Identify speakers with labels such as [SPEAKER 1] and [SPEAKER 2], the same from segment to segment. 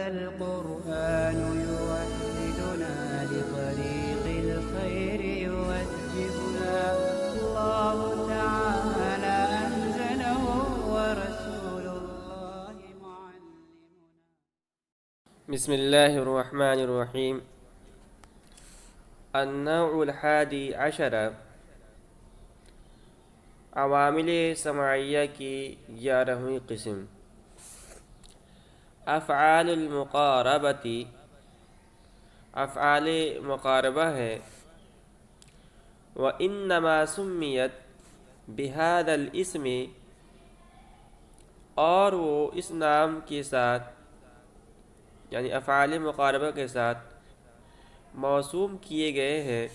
[SPEAKER 1] هذا القرآن يوحدنا لطريق الخير يوجهنا الله تعالى أنزله ورسول الله معلمنا.
[SPEAKER 2] بسم الله الرحمن الرحيم. النوع الحادی عشر، عوامل سماعیہ کی 11ویں قسم. افعال المقاربتی، افعال مقاربہ ہے. وانما سمیت بہذا الاسم، اور وہ اس نام کے ساتھ یعنی افعال مقاربہ کے ساتھ موسوم کیے گئے ہیں.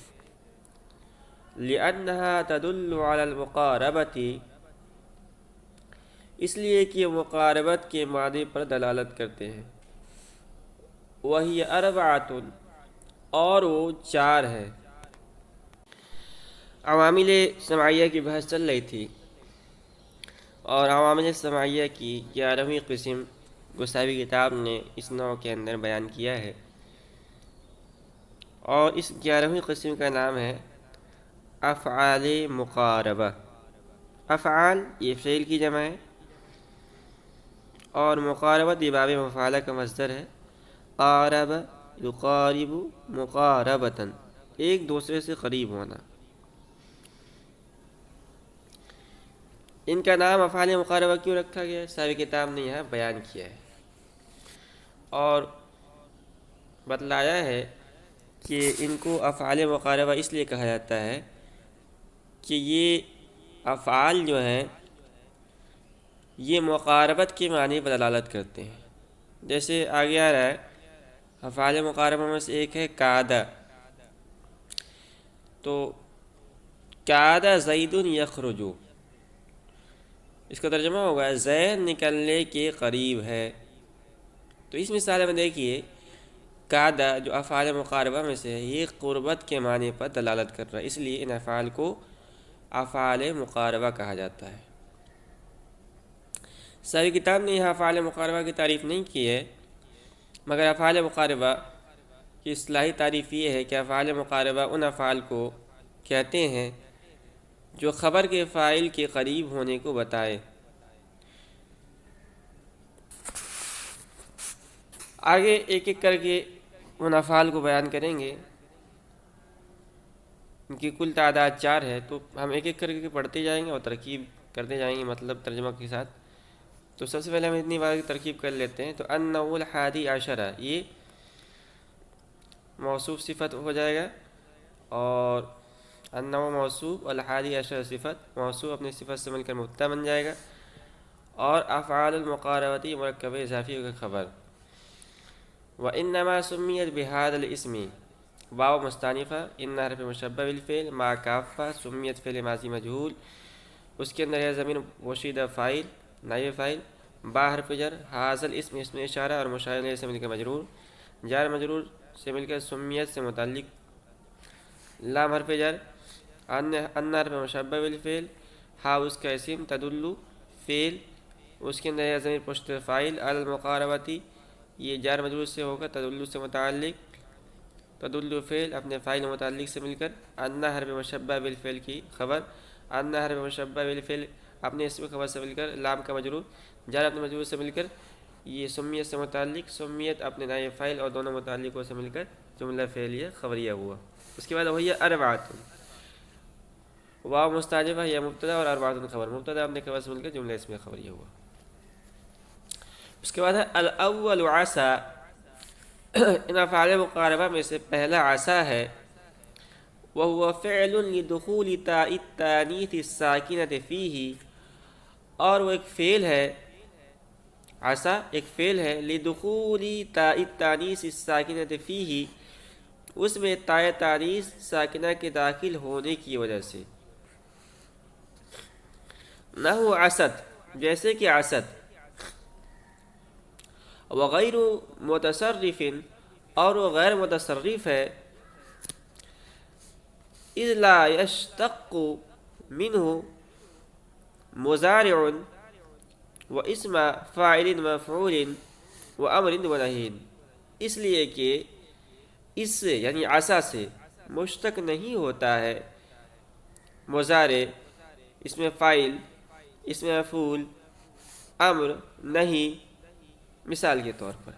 [SPEAKER 2] لأنها تدل على المقاربة، اس لیے کہ مقاربت کے معنی پر دلالت کرتے ہیں. وہی اربعۃ، اور وہ 4 ہے. عوامل سماعیہ کی بحث چل رہی تھی، اور عوامل سماعیہ کی 11ویں قسم گساوی کتاب نے اس نوع کے اندر بیان کیا ہے. اور اس 11ویں قسم کا نام ہے افعال مقاربہ. افعال یہ فعل کی جمع ہے، اور مقاربت یہ باب مفعولہ کا مصدر ہے. قارب یقارب مقاربتاً، ایک دوسرے سے قریب ہونا. ان کا نام افعال مقاربہ کیوں رکھا گیا ہے صاحب کتاب نے یہاں بیان کیا ہے، اور بتلایا ہے کہ ان کو افعال مقاربہ اس لیے کہا جاتا ہے کہ یہ افعال جو ہیں یہ مقاربت کے معنی پر دلالت کرتے ہیں. جیسے آگے آ رہا ہے، افعال مقاربہ میں سے ایک ہے کاد. تو کاد زید یخرج، اس کا ترجمہ ہوگا زید نکلنے کے قریب ہے. تو اس مثال میں دیکھیے، کاد جو افعال مقاربہ میں سے ہے یہ قربت کے معنی پر دلالت کر رہا ہے، اس لیے ان افعال کو افعال مقاربہ کہا جاتا ہے. صاحب کتاب نے یہاں افعال مقاربہ کی تعریف نہیں کی ہے، مگر افعال مقاربہ کی اصطلاحی تعریف یہ ہے کہ افعال مقاربہ ان افعال کو کہتے ہیں جو خبر کے فاعل کے قریب ہونے کو بتائے. آگے ایک ایک کر کے ان افعال کو بیان کریں گے. ان کی کل تعداد 4 ہے، تو ہم ایک ایک کر کے پڑھتے جائیں گے اور ترکیب کرتے جائیں گے، مطلب ترجمہ کے ساتھ. تو سب سے پہلے ہم اتنی بار کی ترکیب کر لیتے ہیں. تو النوع الحادی عشر، یہ موصوف صفت ہو جائے گا، اور النوع موصوف، الحادی عشر صفت، موصوف اپنی صفت سے مل کر مبتدا بن جائے گا، اور افعال المقاربتی مرکب اضافی کا خبر. وانما سمیت بهذا الاسم، واو مستانفہ، ان حرف مشبہ بالفعل، ما کافہ، سمیت فعل ماضی مجہول، اس کے اندر ہے ضمیر وشیدہ فاعل نائب فاعل، با حرف جر، حاصل اسم اسم اشارہ اور مشار الیہ سے مل کر مجرور، جار مجرور سے مل کر سمیت سے متعلق، لام حرف جر، ان حرف مشبہ بالفعل، ہا اس کا اسم، تدل فعل، اس کے اندر ہے ضمیر پشت فاعل، علی المقاربتی یہ جار مجرور سے ہوگا، تدل سے متعلق، تدل فعل اپنے فاعل متعلق سے مل کر، ان حرف مشبہ بالفعل کی خبر، ان حرف مشبہ بالفعل اپنے اسم خبر سے مل کر، لام کا مجرور، جار اپنے مجرور سے مل کر، یہ سمیت سے متعلق، سمیت اپنے نائب فاعل اور دونوں متعلقوں سے مل کر جملہ فعلیہ خبریہ ہوا. اس کے بعد وہی اربعۃ، واو مستعجبہ یا مبتدا اور اربعۃ خبر، مبتدا اپنے خبر سے مل کر جملہ اسم خبریہ ہوا. اس کے بعد ہے الاول عسى، ان افعال مقاربہ میں سے پہلا عسى ہے. وهو فعل لدخول تاء التانیث الساکنۃ فیہ، اور وہ ایک فعل ہے، عسى ایک فعل ہے، لدخول تاء التانیث الساکنۃ فیہ، اس میں تاء تانیث ساکنہ کے داخل ہونے کی وجہ سے. نحو عسد، جیسے کہ عسد. وغیر متصرف، اور وہ غیر متصرف ہے. اذ لا یشتق منہ مضارع و اسم فاعل مفعول، و امر و نہی، اس لیے کہ اس سے یعنی عصا سے مشتق نہیں ہوتا ہے مضارع، اس میں فاعل، اس میں مفعول، امر، نہیں، مثال کے طور پر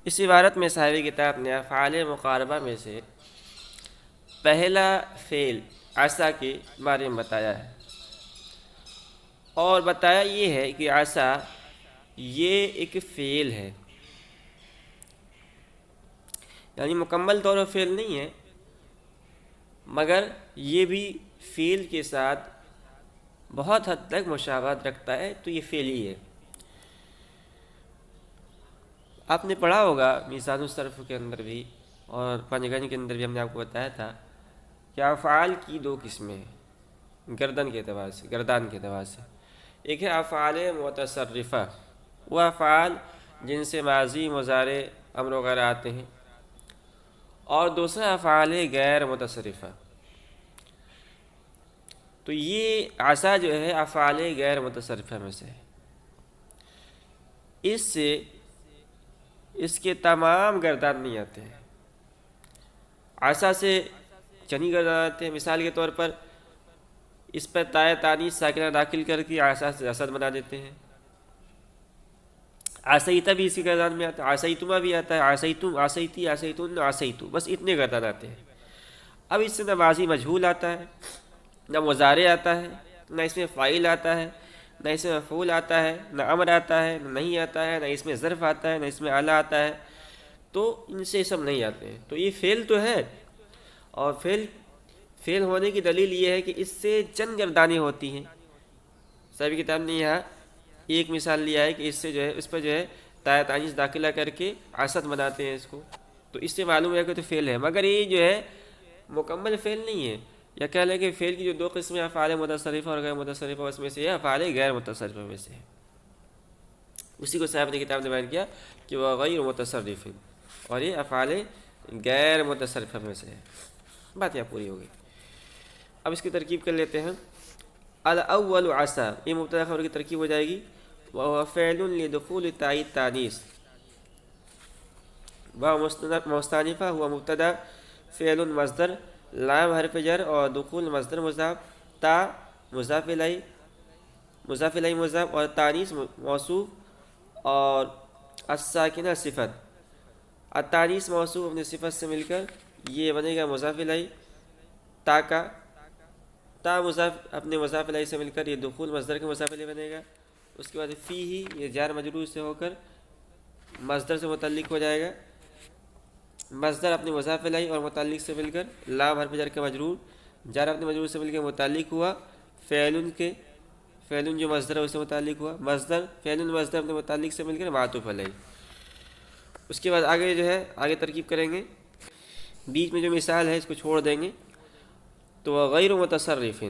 [SPEAKER 2] اس عبارت میں صاحب کتاب نے افعال مقاربہ میں سے پہلا فعل عصا کے بارے میں بتایا ہے، اور بتایا یہ ہے کہ عصا یہ ایک فعل ہے، یعنی مکمل طور پر فعل نہیں ہے، مگر یہ بھی فعل کے ساتھ بہت حد تک مشابہت رکھتا ہے، تو یہ فعل ہی ہے۔ آپ نے پڑھا ہوگا میزان الصرف کے اندر بھی اور پنجگنی کے اندر بھی، ہم نے آپ کو بتایا تھا کہ افعال کی دو قسمیں ہیں گردان کے اعتبار سے۔ ایک ہے افعال متصرفہ، وہ افعال جن سے ماضی، مضارع، امر وغیرہ آتے ہیں، اور دوسرا افعال غیر متصرفہ۔ تو یہ عصا جو ہے افعال غیر متصرفہ میں سے ہے، اس سے اس کے تمام گردان نہیں آتے ہیں۔ عصا سے چنی گردان آتے ہیں، مثال کے طور پر اس پر تائے تانیث ساکنہ داخل کر کے عصا سے اسد بنا دیتے ہیں۔ عصیتہ بھی اسی گردان میں آتا ہے، عصیتما بھی آتا ہے، عصیتم، عصیتی، عصیتن، عصیتو، بس اتنے گردان آتے ہیں۔ اب اس سے نہ ماضی مجہول آتا ہے، نہ مضارع آتا ہے، نہ اس میں فاعل آتا ہے، نہ اس میں مفعول آتا ہے، نہ امر آتا ہے، نہ نہیں آتا ہے، نہ اس میں ظرف آتا ہے، نہ اس میں اعلی آتا ہے، تو ان سے سب نہیں آتے ہیں۔ تو یہ فعل تو ہے، اور فعل ہونے کی دلیل یہ ہے کہ اس سے چند گردانیں ہوتی ہیں۔ صاحب کتاب نے یہاں ایک مثال لیا ہے کہ اس سے جو ہے اس پر جو ہے تائے تانیث داخلہ کر کے اسد بناتے ہیں اس کو، تو اس سے معلوم ہے کہ تو فعل ہے، مگر یہ جو ہے مکمل فعل نہیں ہے۔ یا کہہ لیں کہ فعل کی جو دو قسمیں افعال متصرفہ اور غیر متصرفہ، اس میں سے یہ افعال غیر متصرفہ میں سے ہے۔ اسی کو صاحب نے کتاب نے بیان کیا کہ وہ غیر متصرف، اور یہ افعال غیر متصرفہ میں سے ہے۔ بات یہاں پوری ہو گئی۔ اب اس کی ترکیب کر لیتے ہیں۔ الاول عصا، یہ مبتدا خبر کی ترکیب ہو جائے گی، وهو فعل لدخول تاء التانیث، مستانفہ ہوا مبتدا، فعل مصدر، لام حرف جر، اور دخول مصدر مضاف، تا مضاف الیہ، مضاف، اور تانیث موصوف، اور الساکنہ صفت۔ التانیث موصوف اپنی صفت سے مل کر یہ بنے گا مضاف الیہ، تا کا، تا مضاف اپنے مضاف الیہ سے مل کر یہ دخول مصدر کے مضاف الیہ بنے گا۔ اس کے بعد فی ہی، یہ جار مجرور سے ہو کر مصدر سے متعلق ہو جائے گا، مصدر اپنے مضاف الیہ اور متعلق سے مل کر لام حرف جر کا مجرور، جار اپنے مجرور سے مل کر متعلق ہوا فعل کے، فعل جو مصدر ہے اس سے متعلق ہوا، مصدر فعل مصدر اپنے متعلق سے مل کر معطوف علیہ۔ اس کے بعد آگے جو ہے آگے ترکیب کریں گے، بیچ میں جو مثال ہے اس کو چھوڑ دیں گے، تو غیر متصرف،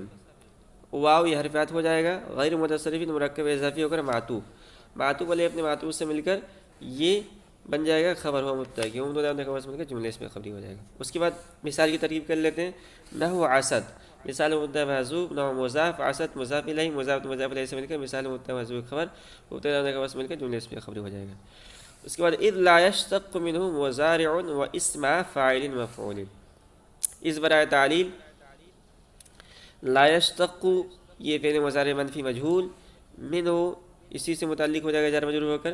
[SPEAKER 2] واو یہ حرف عطف ہو جائے گا، غیر متصرف مرکب اضافی ہو کر معطوف علیہ اپنے معطوف سے مل کر یہ بن جائے گا خبر ہوا مبتدا کی، خبر سے مل کر جملے اس میں خبری ہو جائے گا۔ اس کے بعد مثال کی ترکیب کر لیتے ہیں۔ نحو عسد، مثال مبتدا محذوف، نحو مضاف، عسد مضاف الیہ، مضاف الیہ سے مل کر مثال مبتدا محذوف خبر، مبتدا خبر سے مل کر جملے اس میں خبری ہو جائے گا۔ اس کے بعد اذ لا یشتق منہ مضارع و اسم فاعل مفعول، اس برائے تعلیل، لا یشتق یہ فعل مضارع منفی مجہول، منہ اسی سے متعلق ہو جائے گا جار مجرور ہو کر،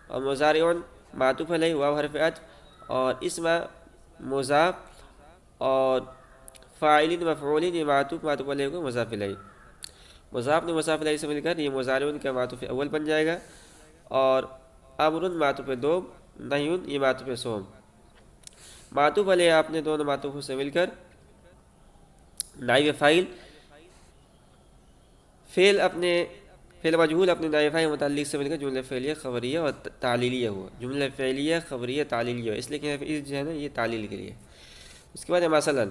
[SPEAKER 2] اور مضارع معطوف علیہ واو حرف عطف، اور اسم مضاف، اور فاعل مفعول یہ معطوف علیہ کو مضاف الیہ، مضاف نے مضاف الیہ سے مل کر یہ مضارع کا معطوف اول بن جائے گا، اور امر معطوف دوم، نہی یہ معطوف ثوم، معطوف علیہ آپ نے دونوں معطوفوں سے مل کر نائب فاعل، فعل مجہول اپنے نائب فاعل متعلق سے مل کر جملہ فعلیہ خبریہ اور تعلیلیہ ہوا، جملہ فعلیہ خبریہ تعلیلیہ، اس لیے کہ جو ہے نا یہ تعلیل کے لیے۔ اس کے بعد مثلا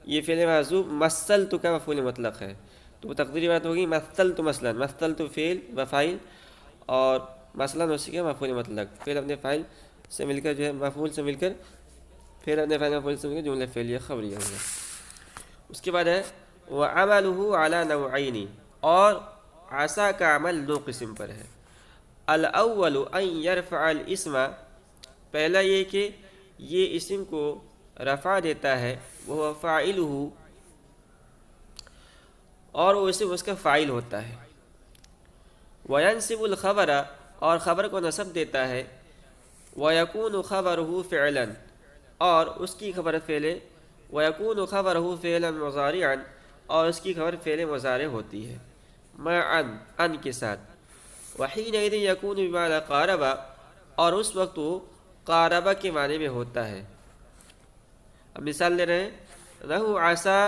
[SPEAKER 2] یہ فعل محذوف مثلت کا مفعول مطلق ہے، تو تقدیری بات ہوگی مثلت مثلا، مثلت فعل و فاعل، اور مثلا اسی کا مفعول مطلق، فعل اپنے فاعل سے مل کر جو ہے مفعول سے مل کر فعل اپنے فاعل مفعول سے مل کر جملہ فعلیہ خبریہ ہوگا۔ اس کے بعد ہے وعملہ علی نوعین، اور عصا کا عمل دو قسم پر ہے۔ الاول ان یرفع الاسم، پہلا یہ کہ یہ اسم کو رفع دیتا ہے، وہ فاعلہ، اور وہ اسم اس کا فاعل ہوتا ہے۔ وینصب الخبر، اور خبر کو نصب دیتا ہے۔ ویکون خبرہ فعلا، اور اس کی خبر فعل، ویکون خبرہ فعلا مضارعا، اور اس کی خبر فعل مضارع ہوتی ہے مع ان کے ساتھ۔ وحینئذ یکون بمعنی قارب، اور اس وقت وہ قارب کے معنی میں ہوتا ہے۔ اب مثال لے رہے ہیں، لہ عسى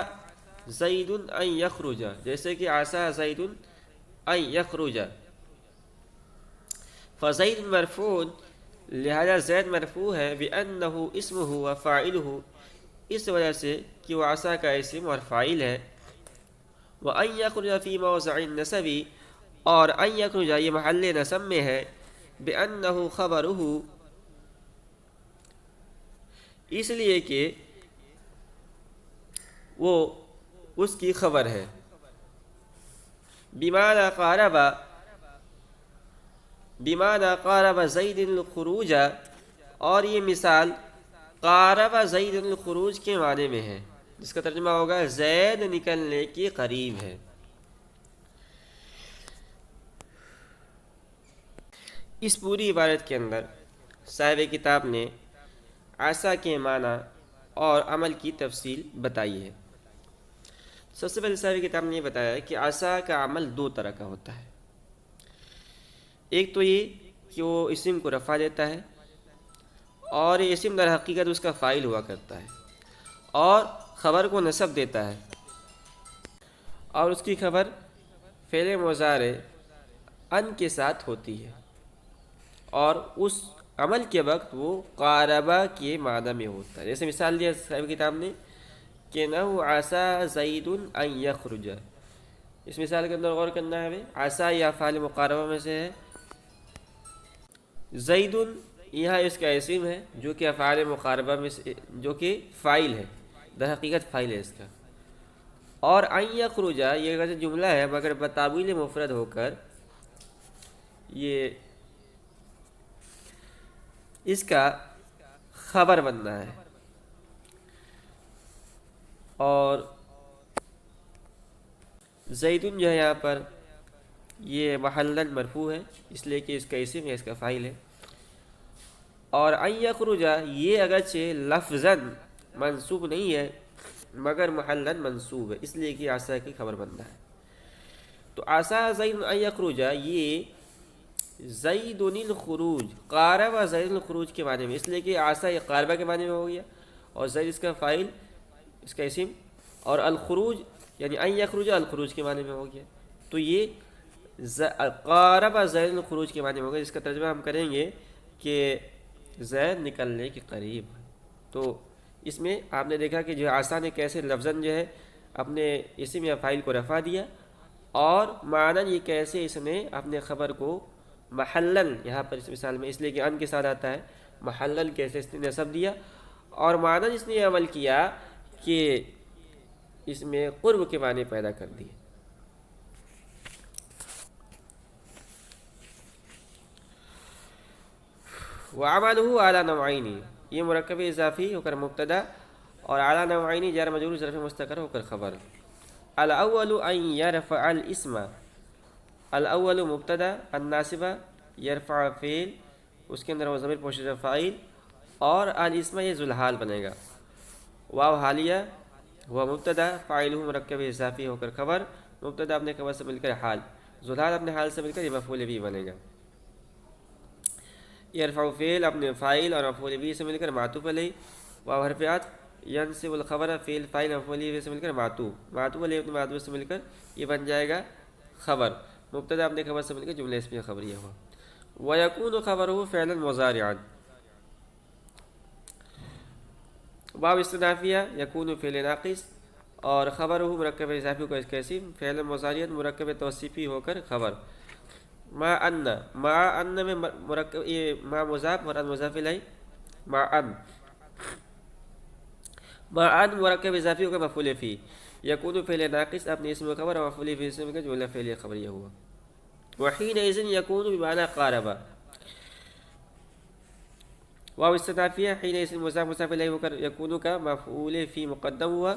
[SPEAKER 2] زید ان یخرج، جیسے کہ عسى زید ان یخرج، فزید مرفوع، لہذا زید مرفوع ہے، بأنہ اسمہ و فاعلہ، اس وجہ سے کہ وہ عسى کا اسم اور فاعل ہے۔ وان یخرج فی موضع النصب، اور ان یخرج یہ محل نصب میں ہے، بأنہ خبرہ، اس لیے کہ وہ اس کی خبر ہے۔ بمعنی قارب، بمعنی قارب زید الخروج، اور یہ مثال قارب زید الخروج کے معنی میں ہے، جس کا ترجمہ ہوگا زید نکلنے کے قریب ہے۔ اس پوری عبارت کے اندر صاحب کتاب نے عصا کے معنی اور عمل کی تفصیل بتائی ہے۔ سب سے پہلے صاحب کتاب نے یہ بتایا کہ عصا کا عمل دو طرح کا ہوتا ہے۔ ایک تو یہ کہ وہ اسم کو رفع دیتا ہے، اور یہ اسم در حقیقت اس کا فاعل ہوا کرتا ہے، اور خبر کو نصب دیتا ہے، اور اس کی خبر فعل مضارع ان کے ساتھ ہوتی ہے، اور اس عمل کے وقت وہ قاربہ کے معنی میں ہوتا ہے۔ جیسے مثال دیا صاحب کتاب نے کہ نہ عسى زید ان یخرج، اس مثال کے اندر غور کرنا ہے ہمیں، عسى یا فعل مقاربہ میں سے ہے، زید یہاں اس کا اسم ہے جو کہ افعال مقاربہ میں سے، جو کہ فاعل ہے، در حقیقت فاعل ہے اس کا، اور ان یخرج یہ ویسے جملہ ہے مگر بتاویل مفرد ہو کر یہ اس کا خبر بننا ہے، اور زیدن جو ہے یہاں پر یہ محلاً مرفوع ہے، اس لیے کہ اس کا اسم ہے، اس کا فاعل ہے، اور ان یخرج یہ اگرچہ لفظاً منصوب نہیں ہے مگر محلاً منصوب ہے، اس لیے کہ عسى کی خبر بننا ہے۔ تو عسى زید ان یخرج یہ زید الخروج، قارب زید الخروج کے معنی میں، اس لیے کہ عسى یہ قاربہ کے معنی میں ہو گیا، اور زید اس کا فاعل، اس کا اسم، اور الخروج یعنی ان یخرج الخروج کے معنی میں ہو گیا، تو یہ قارب زید الخروج کے معنی میں ہوگا، جس کا ترجمہ ہم کریں گے کہ زید نکلنے کے قریب۔ تو اس میں آپ نے دیکھا کہ جو عسى نے کیسے لفظاً جو ہے اپنے اسم یا فاعل کو رفع دیا، اور معنی یہ کیسے اس نے اپنے خبر کو محلاً، یہاں پر اس مثال میں اس لیے کہ ان کے ساتھ آتا ہے، محلاً کیسے اس نے نصب دیا، اور معنی اس نے یہ عمل کیا کہ اس میں قرب کے معنی پیدا کر دیے۔ وعملہ اعلیٰ نوعین، یہ مرکب اضافی ہو کر مبتدا، اور اعلیٰ نوعین جار مجرور ظرف مستقر ہو کر خبر۔ الاول ان یرفع الاسم، الاول مبتدا، الناصبہ یرفع فعل، اس کے اندر وہ ضمیر پوشیدہ فاعل، اور الاسم یہ ذوالحال بنے گا۔ واو حالیہ وہ مبتدا، فاعلہ مرکب اضافی ہو کر خبر، مبتدا اپنے خبر سے مل کر حال، ذوالحال اپنے حال سے مل کر یہ مفعول بھی بنے گا۔ یرفع فعل اپنے فاعل اور مفعول بھی سے مل کر معطوف علیہ، واو حرف عطف، ینصب الخبر فعل فاعل مفعول بھی سے مل کر معطوف علیہ اپنے معطوف سے مل کر یہ بن جائے گا خبر، مبتدا اپنے خبر سے مل کر جملہ اسمیہ خبریہ ہوا۔ ویکون خبرہ فعلا مضارعا، واو استنافیہ، یکون فعل ناقص، اور خبرہ مرکب اضافی کو اس کا اسم، فعل مضارع مرکب توصیفی ہو کر خبر۔ ما ان میں مرکب یہ ما مضاف اور ان مضاف الیہ، ما ان مرکب اضافی ہو کر مفعول فی، یکون فعل ناقص اپنے اسم و خبر اور مفعول فی سے مل کر جملہ فعلیہ خبریہ ہوا۔ وحینئذ یکون بمعنی قارب، واو استنافیہ حینئذ مضاف مضاف الیہ ہو کر یکون کا مفعول فی مقدم ہوا،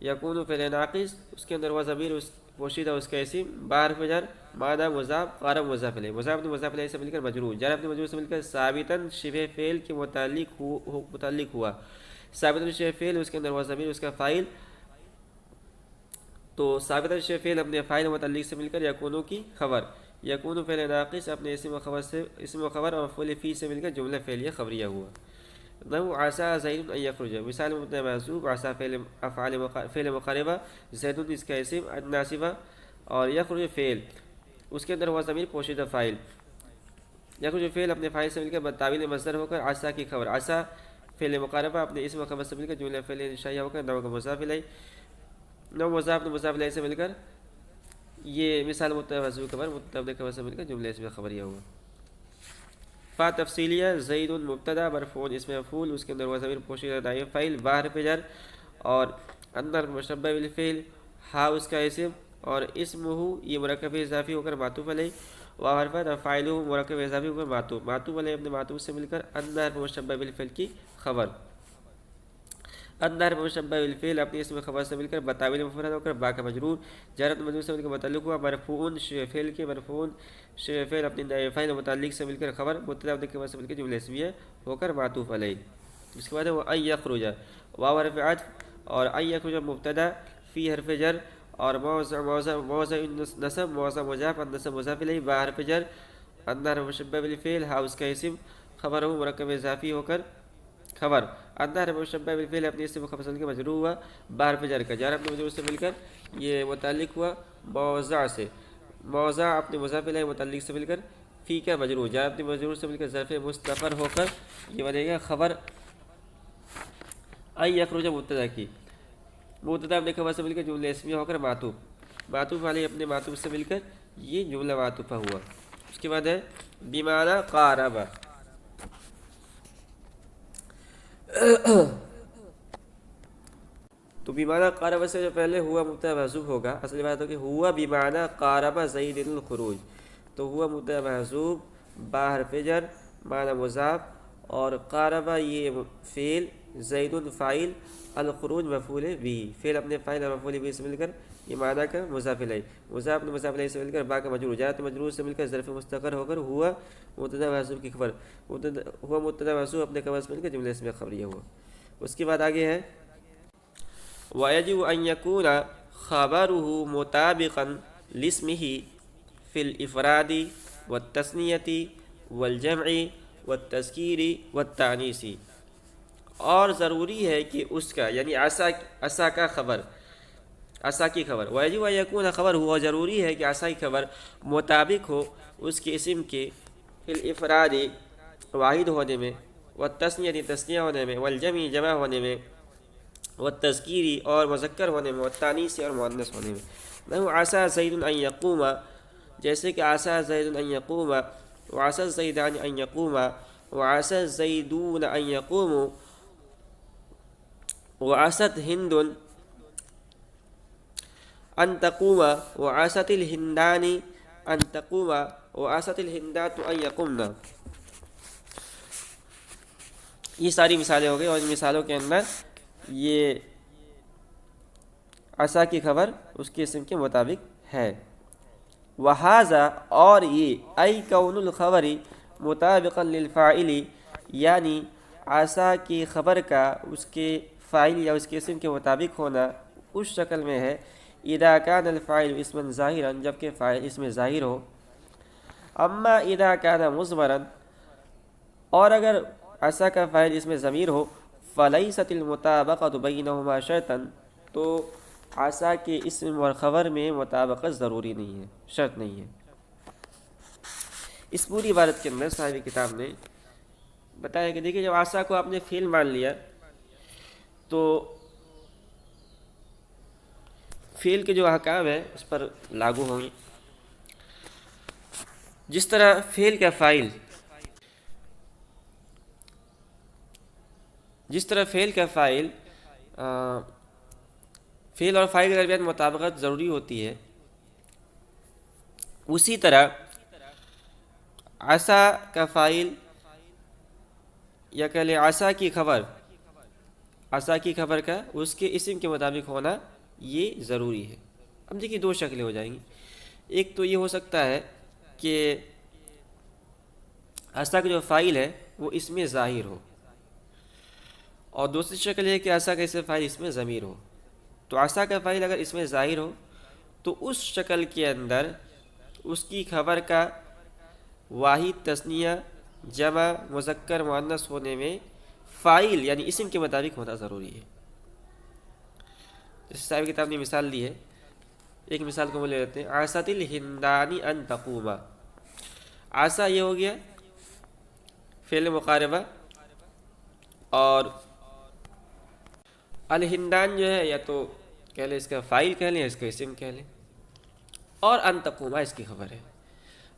[SPEAKER 2] یکون فعل ناقص، اس کے اندر وہ ضمیر پوشیدہ اس کا اسم، با حرف جر، معنی مضاف، قارب مضاف الیہ، مضاف مضاف الیہ سے مل کر مجرور، جر اپنے مجرور سے مل کر ثابتاً شبہ فعل کے متعلق ہوا، ثابتاً شبہ فعل اس کے اندر وہ ضمیر اس کا فاعل، تو ثابتاً شبہ فعل اپنے فاعل متعلق سے مل کر یکونو کی خبر، یکون فعل ناقص اپنے اسم و خبر اور مفعول فی سے مل کر جملہ فعلیہ خبریہ ہوا۔ نحو عسیٰ زید ان یخرج، مثال مبتدا محذوف، عسیٰ فعل مقربہ، زید اس کا اسم ناصبہ، اور یخرج فعل اس کے اندر ہوا ضمیر پوشیدہ فاعل، یخرج فعل اپنے فاعل سے مل کر تعویل مصدر ہو کر عسیٰ کی خبر، عسیٰ فعل مقربہ اپنے اسم و خبر سے مل کر جملہ فعلیہ انشائیہ ہو کر نحو کا مضاف الیہ، نحو مضاف الیہ سے مل کر یہ مثال مبتدا محذوف خبر مبتدا خبر سے مل کر جملہ اسم خبریہ ہوا۔ فا تفصیلیہ زید مبتدا مرفوع اسم مفعول، اس کے اندر وہ ضمیر پوشیدہ نائب فاعل، با حرف جر، اور اندر مشبہ بالفعل، ہا اس کا اسم، اور اسمہ یہ مرکب اضافی ہو کر معطوف علیہ، واو حرف فاعلہ مرکب اضافی ہو کر معطوف علیہ اپنے معطوف سے مل کر اندر مشبہ بالفعل کی خبر، اندر مشبہ بالفعل اپنے اسم خبر سے مل کر بتاویل مفرد ہو کر با کا مجرور، جرت مجرور سے مل کر متعلق ہوا، مرفوع شبہ فعل کے مرفوع شبہ فعل اپنے نائب فاعل متعلق سے مل کر خبر، مبتدا اپنے خبر سے مل کر جملہ اسمیہ ہو کر معطوف علیہ۔ اس کے بعد ہے وہ ان یخرج، واو حرف عطف، اور ان یخرج مبتدا، فی حرف جر، اور موضع نصب، موضع مضاف، النصب مضاف الیہ، با حرف جر، اندر مشبہ بالفعل، ہا اس کا اسم، خبر ہو مرکب اضافی ہو کر خبر، اندر مشبہ بالفعل اپنے اسم خبر سے مل کر مجرور ہوا، با حرف جر کا جار اپنے مجرور سے مل کر یہ متعلق ہوا موضع سے، موضع اپنے مضاف الیہ متعلق سے مل کر فی کا مجرور، جار اپنے مجرور سے مل کر ظرف مستقر ہو کر یہ بنے گا خبر ان یخرج مبتدا کی، مبتدا اپنے خبر سے مل کر جملہ اسمیہ ہو کر معطوف علیہ اپنے معطوف سے مل کر یہ جملہ معطوفہ ہوا۔ اس کے بعد ہے بمعنی قارب، تو بمعنی قارب سے جو پہلے ہوا مبتدا محذوف ہوگا، اصل بات ہے کہ ہوا بمعنی قارب زید الخروج، تو ہوا مبتدا محذوف، با حرف جر، معنی مضاف، اور قارب یہ فعل، زید فاعل، الخروج مفعول بھی، فعل اپنے فاعل اور مفعول بھی سے مل کر یہ معنی کا مضاف الیہ، مضاف اپنے مضاف الیہ سے مل کر با کا مجرور، جار مجرور سے مل کر ظرف مستقر ہو کر ہوا مبتدا محذوف کی خبر، ہوا مبتدا محذوف اپنے خبر سے مل کر جملہ اسمیہ خبریہ ہوا۔ اس کے بعد آگے ہے وَيَجِبُ أَن يَكُونَ خَبَرُهُ مُطَابِقًا لِاسْمِهِ فِي الْإِفْرَادِ وَالتَّثْنِيَةِ وَالْجَمْعِ وَالتَّذْكِيرِ وَالتَّأْنِيثِ، اور ضروری ہے کہ اس کا یعنی عصا کا خبر، عصا کی خبر، وَيَجِبُ أَن يَكُونَ خبر ہو، اور ضروری ہے کہ عصا کی خبر مطابق ہو اس کے اسم کے، فی الافراد واحد ہونے میں، والتثنیہ تثنیہ ہونے میں، والجمع جمع ہونے میں، والتذکیری اور مذکر ہونے میں، والتانیث اور مؤنث ہونے میں۔ نحو عسیٰ زید ان یقوم، جیسے کہ عسیٰ زید ان یقوم، وعسیٰ الزیدان ان یقوم، وعسیٰ الزیدون ان یقوموا، وعسیٰ ہند ان تقوم، وعسیٰ الہندان ان تقوم، وعسیٰ الہندات ان یقومن۔ یہ ساری مثالیں ہو گئی، اور ان مثالوں کے اندر یہ عصا کی خبر اس کے اسم کے مطابق ہے۔ وہذا، اور یہ ای کون الخبر مطابقا للفاعل، یعنی عصا کی خبر کا اس کے فاعل یا اس کے اسم کے مطابق ہونا اس شکل میں ہے اذا کان الفاعل اسما ظاہرا، جبکہ فاعل اسم ظاہر ہو، اما اذا کان مضمرا، اور اگر عصا کا فاعل اسم ضمیر ہو، فلیست المطابقۃ بینہما شرطا، تو عصا کے اسم اور خبر میں مطابقت ضروری نہیں ہے، شرط نہیں ہے۔ اس پوری عبارت کے اندر صاحب کتاب نے بتایا کہ دیکھیے جب عصا کو آپ نے فعل مان لیا تو فعل کے جو احکام ہیں اس پر لاگو ہوں گے، جس طرح فعل کا فاعل، فعل اور فاعل کے درمیان مطابقت ضروری ہوتی ہے، اسی طرح عصا کا فاعل یا کہہ لیں عصا کی خبر، عصا کی خبر کا اس کے اسم کے مطابق ہونا یہ ضروری ہے۔ اب دیکھیے دو شکلیں ہو جائیں گی، ایک تو یہ ہو سکتا ہے کہ عصا کا جو فاعل ہے وہ اس میں ظاہر ہو، اور دوسری شکل ہے کہ عصا کا اسم فاعل اس میں ضمیر ہو۔ تو عصا کا فاعل اگر اس میں ظاہر ہو تو اس شکل کے اندر اس کی خبر کا واحد، تثنیہ، جمع، مذکر، مؤنث ہونے میں فاعل یعنی اسم کے مطابق ہونا ضروری ہے۔ جیسے صاحب کتاب نے مثال دی ہے، ایک مثال کو لے لیتے ہیں، عصت الہندانی ان تقوما۔ عصا یہ ہو گیا فعل مقاربہ، اور الہندان جو ہے یا تو کہہ لیں اس کا فاعل کہہ لیں، اس کا اسم کہہ لیں، اور ان تقوما اس کی خبر ہے۔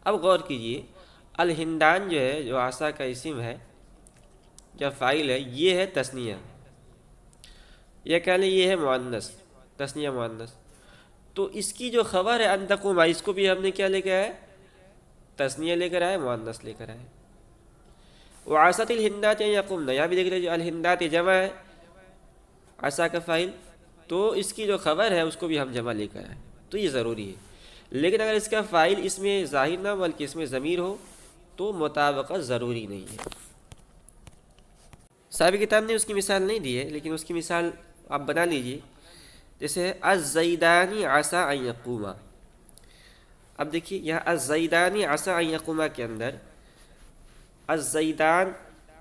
[SPEAKER 2] اب غور کیجئے، الہندان جو ہے، جو عصا کا اسم ہے یا فاعل ہے، یہ ہے تثنیہ، یا کہہ لیں یہ ہے مؤنث، تثنیہ مؤنث۔ تو اس کی جو خبر ہے ان تقوما، اس کو بھی ہم نے کیا لے کے آئے؟ تثنیہ لے کر آئے، مؤنث لے کر آئے۔ وعصت الہندات ان یقمن، یہاں بھی دیکھ لیجیے الہندات جمع ہے، عصا کا فاعل، تو اس کی جو خبر ہے اس کو بھی ہم جمع لے کر آئے، تو یہ ضروری ہے۔ لیکن اگر اس کا فاعل اس میں ظاہر نہ بلکہ اس میں ضمیر ہو تو مطابقت ضروری نہیں ہے۔ صاحب کتاب نے اس کی مثال نہیں دی ہے، لیکن اس کی مثال آپ بنا لیجئے، جیسے الزیدانی عصا ان یقوما۔ اب دیکھیے یہاں الزیدانی عصا ان یقوما کے اندر الزیدان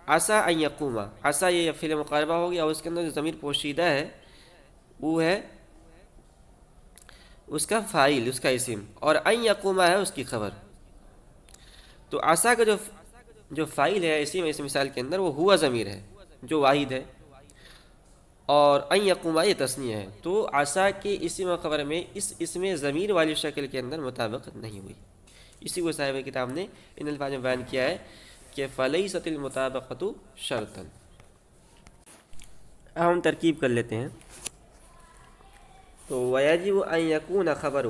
[SPEAKER 2] عصا ان یقوما، عصا یہ فعل مقاربہ ہو گیا، اور اس کے اندر جو ضمیر پوشیدہ ہے وہ ہے اس کا فاعل، اس کا اسم، اور ان یقوما ہے اس کی خبر۔ تو عصا کا جو فاعل ہے اسم، اس مثال کے اندر وہ ہوا ضمیر ہے جو واحد ہے، اور ان یقوما یہ تثنیہ ہے، تو عصا کے اسم و خبر میں اس اسم ضمیر والی شکل کے اندر مطابقت نہیں ہوئی۔ اسی کو صاحب کتاب نے ان الفاظ میں بیان کیا ہے کہ فلیست المطابقۃ شرطا۔ اب ہم ترکیب کر لیتے ہیں، تو ویجب ان یکون خبرہ،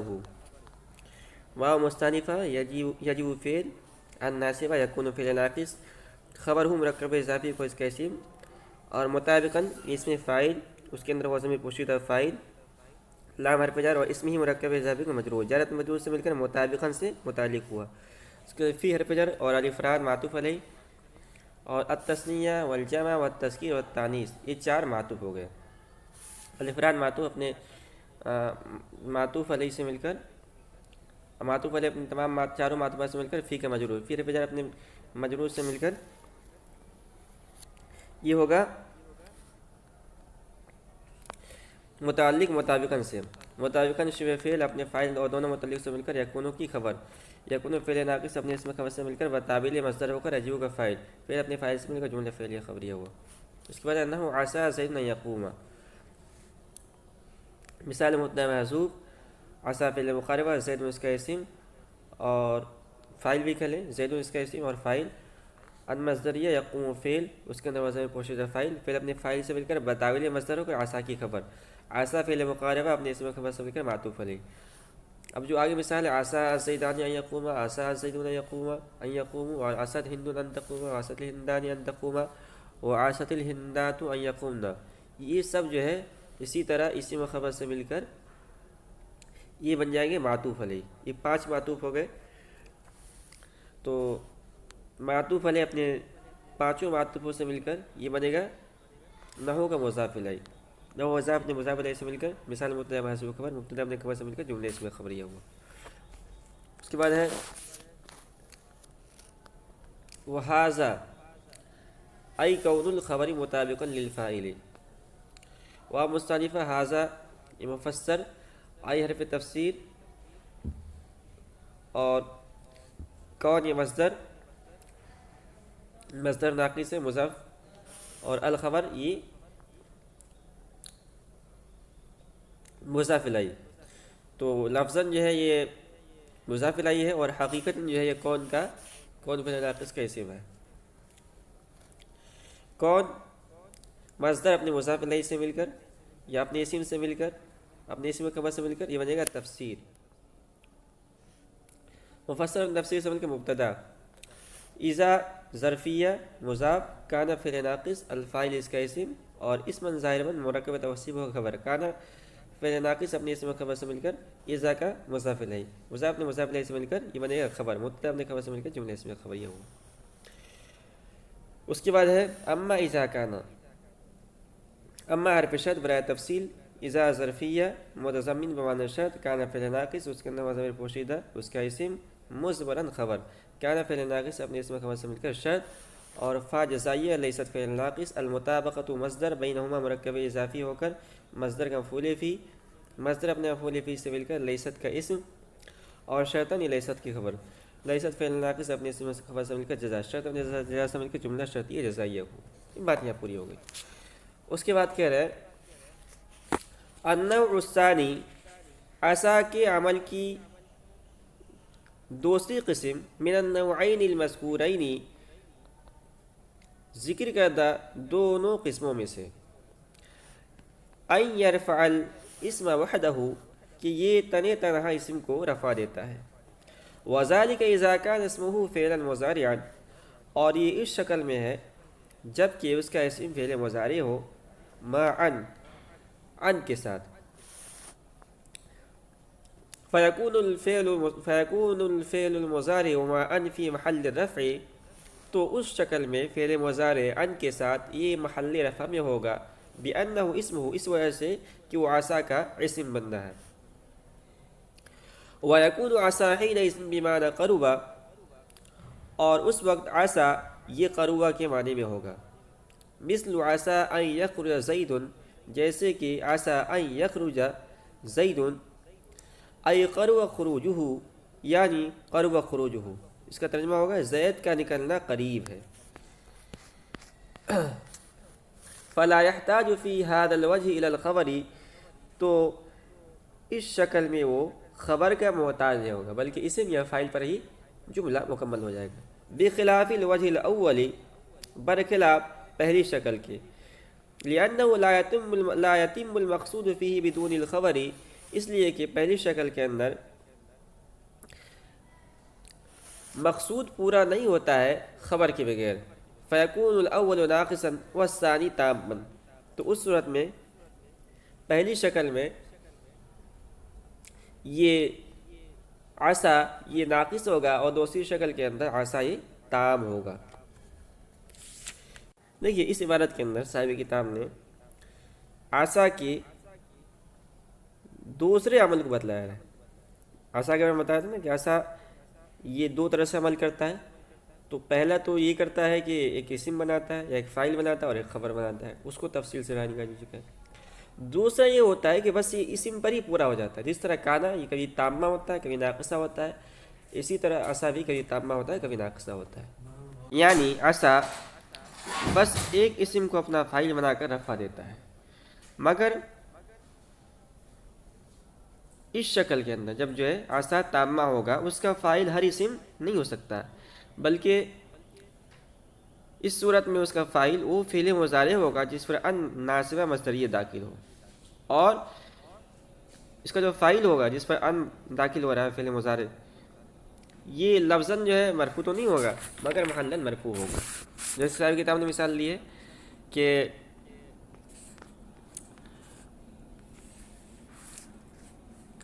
[SPEAKER 2] واو مستانفہ، یجب فعل، الناصبہ یکون فعل ناقص، خبرہ مرکب اضافی کو اس کا اسم، اور مطابقاً اس میں فاعل، اس کے اندر وہ ضمیر پوشیدہ فاعل، لام حرف جر، اور اسم ہی مرکب اضافی کو مجرور، جرت مجرور سے مل کر مطابقاً سے متعلق ہوا، اس کے فی حرف جر اور الف راد معطوف علیہ، اور التثنیہ والجمع والتذکیر والتانیث یہ چار معطوف ہو گئے۔ الف راد معطوف اپنے معطوف علیہ سے مل کر، معطوف علیہ اپنے تمام چاروں معطوفات سے مل کر فی کا مجرور، فی حرف جر اپنے مجرور سے مل کر یہ ہوگا متعلق مطابقاً سے، مطابقاً شبہ فعل اپنے فاعل اور دونوں متعلق سے مل کر یکونوں کی خبر، یکونوں فعل ناقص اپنے اسم خبر سے مل کر وتابل مصدر ہو کر یجب کا فاعل، فعل اپنے فاعل سے مل کر جملہ فعلیہ خبریہ ہوا۔ اس کے بعد انہ عصا زید ان یقوما، مثال مبتدا محذوف، عصا فعل مقاربہ، زید اس کا اسم اور فاعل بھی کہہ لیں، زید اس کا اسم اور فاعل، ان مصدریہ یقوم فعل، اس کے اندر وزن پوشیدہ فاعل، فعل اپنے فاعل سے مل کر بتاویل مصدر ہو کر عصا کی خبر، عصا فعل مقاربہ اپنے اسم خبر سے مل کر معطوف علیہ۔ اب جو آگے مثال ہے عصا الزیدان ان یقوما، عصا الزیدون یقوما ان یقوموا، وعصت ہند ان تقوما، وعصت الہندان ان تقوما، وعصت الہندات ان یقومن، یہ سب جو ہے اسی طرح اسم خبر سے مل کر یہ بن جائیں گے معطوف علیہ۔ یہ 5 معطوف ہو گئے، تو معطوف علیہ اپنے 5 معطوفوں سے مل کر یہ بنے گا نحو کا مضاف الیہ، نحو مضاف اپنے مضاف الیہ سے مل کر، مثال مبتدا محذوف خبر، مبتدا اپنے خبر سے مل کر جملے اسم خبریہ ہوا۔ اس کے بعد ہے وہذا ای کون الخبر مطابقا للفاعل، واو مستانفہ، ھذا یہ مفسر، ای حرف تفسیر، اور کون یہ مصدر، مصدر ناقص ہے مضاف، اور الخبر یہ مضاف الیہ، تو لفظاً جو ہے یہ مضاف الیہ ہے، اور حقیقتاً جو ہے یہ کون فعل ناقص کا اسم ہے۔ کون مصدر اپنے مضاف الیہ سے مل کر یا اپنے اسم سے مل کر، اپنے اسم خبر سے مل کر یہ بنے گا تفسیر، مفسر تفسیر سے مل کر مبتدا، اذا ظرفیہ مضاف، کانا فعل ناقص الفاعل اس کا اسم، اور اسم ظاہر من مرکب توصیف ہو خبر، کانا فعل ناقص اپنے اسم و خبر سے مل کر اذا کا مضاف الیہ، مضاف نے مضاف الیہ سے مل کر یہ بنے گا خبر، مبتدا اپنے خبر سے مل کر جملہ اسم خبر یہ ہوا۔ اس کے بعد ہے اما اذا کانا، اما حرف شرط برائے تفصیل، اذا ظرفیہ متضمن بمعنی شرط، کانا فعل ناقص اس کے اندر ضمیر پوشیدہ اس کا اسم، مضمرن خبر، کانا فعل ناقص اپنے اسم خبر سے مل کر شرط، اور فا جزائیہ لیست فعل ناقص المطابقۃ مصدر بینہما مرکب اضافی ہو کر مصدر کا مفعول فی، مصدر اپنے مفعول فی سے مل کر لیست کا اسم، اور شرطاً یہ لیست کی خبر، لیست فعل ناقص اپنے اسم خبر سے مل کر جزا، شرط اپنے جزا سے مل کر جملہ شرطیہ جزائیہ ہو۔ یہ بات یہاں پوری ہو گئی۔ اس کے بعد کہہ رہے ہیں النوع الثانی، عصا کے عمل کی دوسری قسم، من النوعین المذکورین، ذکر کردہ دونوں قسموں میں سے، ان یرفع الاسم وحدہ، کہ یہ تنہا اسم کو رفع دیتا ہے، وذالک اذا کان اسمہ فعلا مضارعا، اور یہ اس شکل میں ہے جب کہ اس کا اسم فعل مضارع ہو، مع ان کے ساتھ، فیکون الفعل المضارع مع ان فی محل الرفع، تو اس شکل میں فعل مضارع ان کے ساتھ یہ محل رفع میں ہوگا، بأنہ اسمہ، اس وجہ سے کہ وہ عصا کا اسم بنتا ہے، ویکون عصا حینئذ بمعنی قرب، اور اس وقت عصا یہ قرب کے معنی میں ہوگا، مثل عصا ان یخرج زید، جیسے کہ عصا ان یخرج زید، ای قرب خروجہ، یعنی قرب خروجہ، اس کا ترجمہ ہوگا زید کا نکلنا قریب ہے۔ فلا يحتاج فی هذا الوجه الى الخبر، تو اس شکل میں وہ خبر کا محتاج نہیں ہوگا بلکہ اسم یا فاعل پر ہی جملہ مکمل ہو جائے گا، بخلاف الوجه الاول، برخلاف پہلی شکل کے، لأنه لا يتم المقصود فيه بدون الخبر، اس لیے کہ پہلی شکل کے اندر مقصود پورا نہیں ہوتا ہے خبر کے بغیر، فیکون الاول ناقصا والثانی تاما، تو اس صورت میں پہلی شکل میں یہ عصا یہ ناقص ہوگا، اور دوسری شکل کے اندر عصا یہ تام ہوگا۔ دیکھیے اس عبارت کے اندر صاحب کتاب نے عصا کے دوسرے عمل کو بتلایا ہے۔ عصا کے بارے میں بتایا تھا نا کہ عصا یہ دو طرح سے عمل کرتا ہے، تو پہلا تو یہ کرتا ہے کہ ایک اسم بناتا ہے یا ایک فاعل بناتا ہے اور ایک خبر بناتا ہے، اس کو تفصیل سے بیان کر چکا ہے۔ دوسرا یہ ہوتا ہے کہ بس یہ اسم پر ہی پورا ہو جاتا ہے، جس طرح کانا یہ کبھی تامہ ہوتا ہے کبھی ناقصہ ہوتا ہے، اسی طرح عصا بھی کبھی تامہ ہوتا ہے کبھی ناقصہ ہوتا ہے، یعنی عصا بس ایک اسم کو اپنا فاعل بنا کر رفع دیتا ہے، مگر اس شکل کے اندر جب جو ہے عصا تامہ ہوگا اس کا فاعل ہر اسم نہیں ہو سکتا، بلکہ اس صورت میں اس کا فاعل وہ فعل مضارع ہوگا جس پر ان ناصبہ مصدریہ داخل ہو، اور اس کا جو فاعل ہوگا جس پر ان داخل ہو رہا ہے فعل مضارع، یہ لفظاً جو ہے مرفوع تو نہیں ہوگا مگر محلاً مرفوع ہوگا۔ جیسے صاحب کتاب نے مثال لی ہے کہ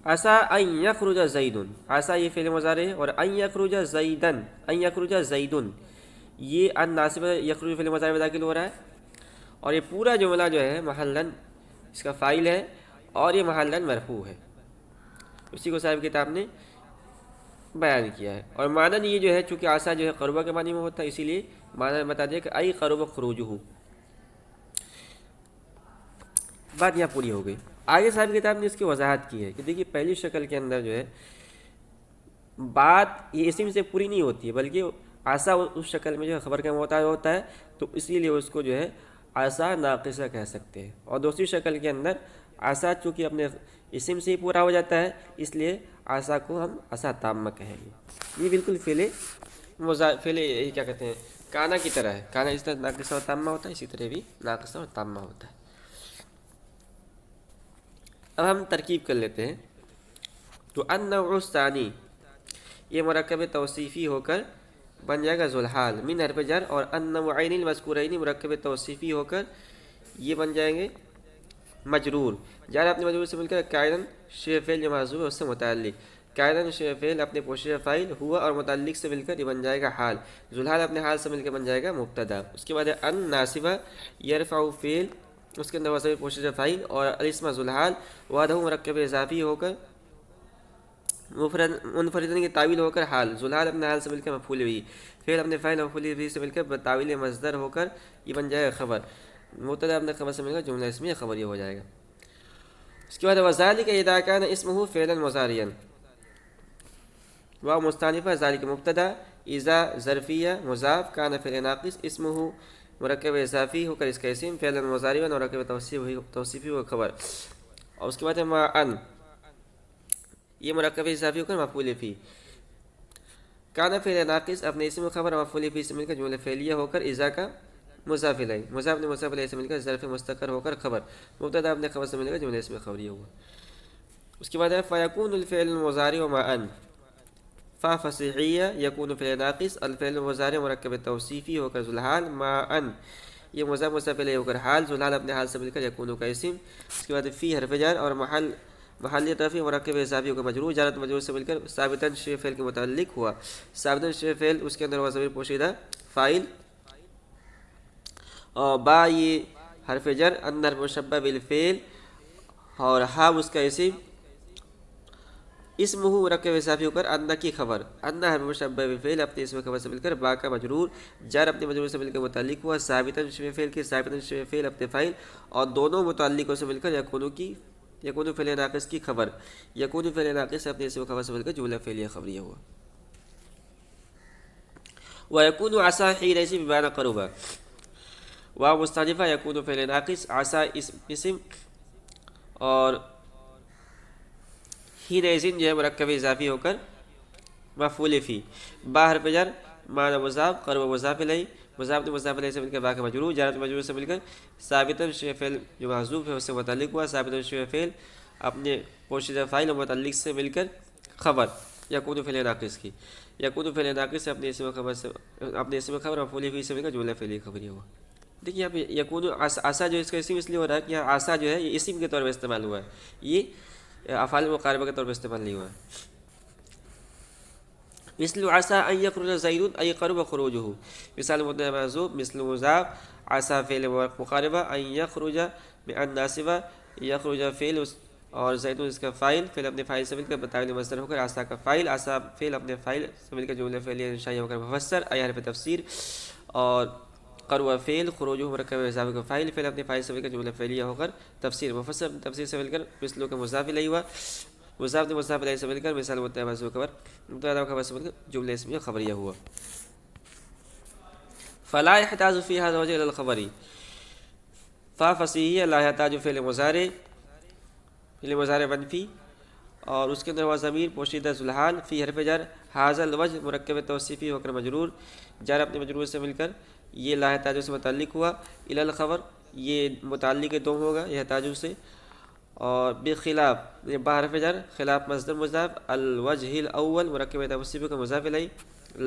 [SPEAKER 2] عصا ان یخرج زید، عصا یہ فعل مضارع ہے، اور ان یخرج زیدن، ان یخرج زیدن یہ ان ناصبہ یخرج فعل مضارع میں داخل ہو رہا ہے، اور یہ پورا جملہ جو ہے محلاً اس کا فاعل ہے اور یہ محلاً مرفوع ہے، اسی کو صاحب کتاب نے بیان کیا ہے۔ اور معنی یہ جو ہے چونکہ عصا جو ہے قربہ کے معنی میں ہوتا ہے، اسی لیے معنی بتا دیا کہ ای قرب خروجہ، بات یہاں پوری ہو گئی۔ آگے صاحب کتاب نے اس کی وضاحت کی ہے کہ دیکھیے پہلی شکل کے اندر جو ہے بات یہ اسم سے پوری نہیں ہوتی ہے، بلکہ عصا اس شکل میں جو ہے خبر کا محتاج ہوتا ہے، تو اسی لیے اس کو جو ہے عصا ناقصہ کہہ سکتے ہیں، اور دوسری شکل کے اندر عصا چونکہ اپنے اسم سے ہی پورا ہو جاتا ہے، اس لیے عصا کو ہم عصا تامہ کہیں گے۔ یہ بالکل فعل کیا کہتے ہیں کانا کی طرح ہے، کانا اس طرح ناقصہ اور تامہ ہوتا ہے، اسی طرح بھی ناقصہ اور تامہ ہوتا ہے۔ اب ہم ترکیب کر لیتے ہیں، تو النوع الثانی یہ مرکب توصیفی ہو کر بن جائے گا ذوالحال من حرف جر، اور ان نوعین المذکورین مرکب توصیفی ہو کر یہ بن جائیں گے مجرور. جار اپنے مجرور سے مل کر قائداً شیء فعل جو محذوف ہے اس سے متعلق، قائداً شیء فعل اپنے پوشیدہ فاعل ہوا اور متعلق سے مل کر یہ بن جائے گا حال. ذوالحال اپنے حال سے مل کر بن جائے گا مبتدا. اس کے بعد ہے ان ناصبہ یرفع فعل، اس کے اندر وصف پوشیدہ فاعل اور الاسم ذوالحال وحدہ مرکب اضافی ہو کر منفردن کی تعویل ہو کر حال. ذوالحال اپنے حال سے مل کر مفعول بھی، فعل اپنے فاعل اور مفعول بھی سے مل کر تعویل مصدر ہو کر یہ بن جائے گا خبر. مبتدا اپنے خبر سے مل کر جملہ اسمیہ خبریہ ہو جائے گا. اس کے بعد وذالک اذا کان اسمہ فعلا مضارعا، واو مستانفہ ذالک مبتدا، اذا ظرفیہ مضاف، کان فعل ناقص، اسمہ مرکب اضافی ہو کر اس کا اسم، فعلا مضارعا مرکب توصیفی ہو کر خبر. اور اس کے بعد ہے ما ان، یہ مرکب اضافی ہو کر مفعول فی. کان فعل ناقص اپنے اسم خبر مفعول فی سے مل کر جملہ فعلیہ ہو کر اذا کا مضاف الیہ، مضاف نے مضاف الیہ سے مل کر ظرف مستقر ہو کر خبر. مبتدا اپنے خبر سے مل کر جملہ اسم خبریہ ہوا. اس کے بعد ہے فیکون الفعل المضارع ما ان، فا فصیحیہ یکون فعل ناقص، الفعل المضارع مرکب توصیفی ہو کر ذوالحال، ما ان یہ مضاف الیہ ہو کر حال، ذوالحال اپنے حال سے مل کر یکون کا اسم. اس کے بعد فی حرف جر اور محل رفع مرکب اضافی ہو کر مجرور، جارت مجرور سے مل کر ثابتاً شیء فعل کے متعلق ہوا. ثابتاً شیء فعل اس کے اندر ہوا ضمیر پوشیدہ فاعل، اور با یہ حرف جر، ان حرف مشبہ بالفعل، اور ہا اس کا اسم، اسمہ مرکب اضافی ہو کر ان کی خبر. ان حرف مشبہ بالفعل اپنے اسم خبر سے مل کر با کا مجرور، جار اپنے مجرور سے مل کر متعلق ہوا. ثابتاً شیء فعل کے ثابتاً شیء فعل اپنے فاعل اور دونوں متعلقوں سے مل کر یکون فعل ناقص کی خبر. یکون فعل ناقص اپنے اسم خبر سے مل کر جملہ فعلیہ خبریہ ہوا. ویکون عسیٰ حینئذ بمعنی قرب، واو مستانفہ یکون فعل ناقص، عسیٰ اسم، اور حینئذ جو ہے مرکب اضافی ہو کر مفعول فی. با حرف جر، معنی مضاف، قرب مضاف الیہ، مضاف نے مضاف الیہ سے مل کر با کا مجرور، جارت مجرور سے مل کر ثابتاً شیء فعل جو محذوف ہے اس سے متعلق ہوا. ثابتاً شیء فعل اپنے پوشیدہ فاعل اور متعلق سے مل کر خبر یکون فعل ناقص کی. یکون فعل ناقص اپنے اسم خبر مفعول فی سے مل کر جملہ فعلیہ خبریہ ہوا. دیکھیے یہاں پہ یکون عسیٰ جو اس کا اسم اس لیے ہو رہا ہے کہ یہاں عسیٰ جو ہے یہ اسم کے طور پر استعمال ہوا ہے، یہ افعال مقاربہ کے طور پر استعمال نہیں ہوا ہے. مثل عسیٰ ان یخرج زید ای قرب خروجہ، مثال مبتدا محذوف، مثل مضاف، عسیٰ فعل مقاربہ، ان یخرج میں ان ناصبہ، یخرج فعل اور زید اس کا فاعل، فعل اپنے فاعل سے مل کر بتاویل مصدر ہو کر عسیٰ کا فاعل، عسیٰ فعل اپنے فاعل سے مل کر جملہ فعلیہ انشائی ہو کر مفسر، ای حرف تفسیر، اور قرب فعل، خروجہ مرکب اضافی کا فاعل، فعل اپنے فاعل سے مل کر جملہ فعلیہ ہو کر تفسیر، مفسر تفسیر سے مل کر مثلوں کا مضاف الیہ ہوا، مضاف نے مضاف الیہ سے مل کر مثال مبتدا محذوف خبر، مبتدا خبر سے مل کر جملہ اسمیہ خبریہ ہوا. فلا يحتاج في هذا الوجه الى الخبر، فا فصیحیہ لا يحتاج فعل مضارع منفی، اور اس کے اندر وہ ضمیر پوشیدہ ذوالحال، فی حرف جر، هذا الوجه مرکب توصیفی ہو کر مجرور، جار اپنے مجرور سے مل کر یہ لا يحتاج سے متعلق ہوا، الی الخبر یہ متعلق دوم ہوگا يحتاج سے، اور بخلاف یہ با حرف جر، خلاف مصدر مضاف، الوجہ الاول مرکب توصیفی کا مضاف الیہ،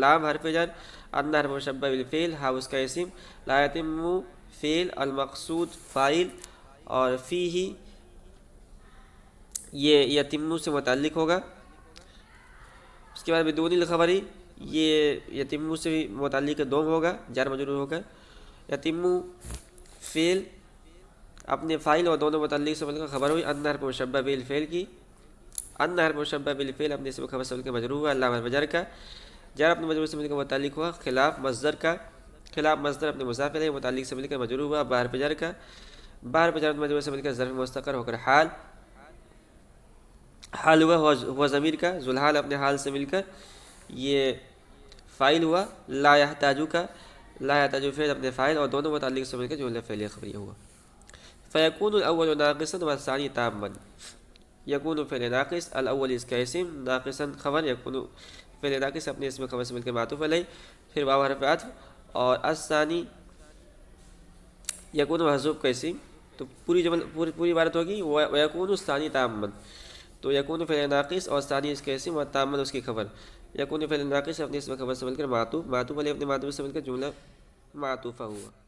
[SPEAKER 2] لام حرف جر، ان حرف مشبہ بالفعل، ہا اس کا اسم، لا یتم فعل، المقصود فاعل، اور فیہ یہ یتم سے متعلق ہوگا. اس کے بعد بدون الخبری یہ یتم سے بھی متعلق دوم ہوگا، جار مجرور ہو کر. یتم فعل اپنے فاعل اور دونوں متعلق سے مل کر خبر ہوئی، ان حرف مشبہ بالفعل کی، ان حرف مشبہ بالفعل اپنے اسم خبر سے مل کر مجرور ہوا، لام حرف جر کا، جار اپنے مجرور سے مل کر متعلق ہوا، خلاف مصدر کا، خلاف مصدر اپنے مضاف الیہ متعلق سے مل کر مجرور ہوا، با حرف جر کا، با حرف جر مجرور سے مل کر ظرف مستقر ہو کر حال ہوا ضمیر کا، ذوالحال اپنے حال سے مل کر یہ فاعل ہوا، لا یحتاج کا، لا یحتاج فعل اپنے فاعل اور دونوں متعلق سے مل کر جملہ فعلیہ خبریہ ہوا. فیکون الاول ناقصا والثانی تاما، یکون فعل ناقص، الاول اس کا اسم، ناقصا خبر، یکون فعل ناقص اپنے اسم خبر سے مل کر معطوف علیہ، پھر واو حرف عطف، اور الثانی یکون محذوف کا اسم. تو پوری عبارت ہوگی ویکون الثانی تاما، تو یکون فعل ناقص اور ثانی اس کا اسم اور تاما اس کی خبر. یکون فعل ناقص اپنے اسم خبر سمجھ کر معطوف، معطوف علیہ اپنے معطوف سمجھ کر جملہ معطوفہ ہوا۔